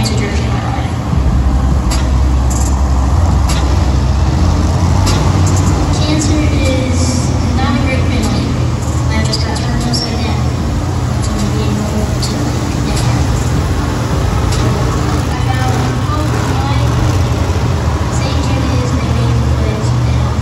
cancer jersey am I riding? Cancer is not a great family. I just got turned upside down from being moved to different. I found my St. Jude is my main place now.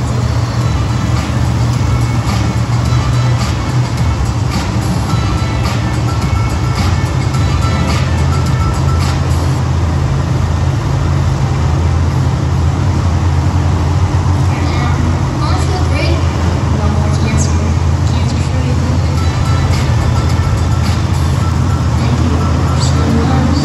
I feel great. No more cancer. Cancer free. Thank you so much.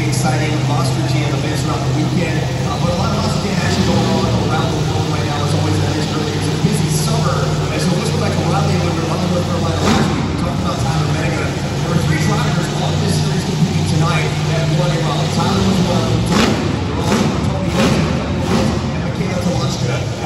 Exciting Monster Jam events throughout the weekend, but a lot of Monster Jam action going on around the world right now. As always, I mentioned earlier, it's a busy summer, and so let's go back to Raleigh when we were on the North Carolina last week. We talked about Tyler Mega. There were 3 drivers on this series competing tonight that won in Raleigh. Tyler was one of them. They're all Tony Hilton and Michaela Talachka.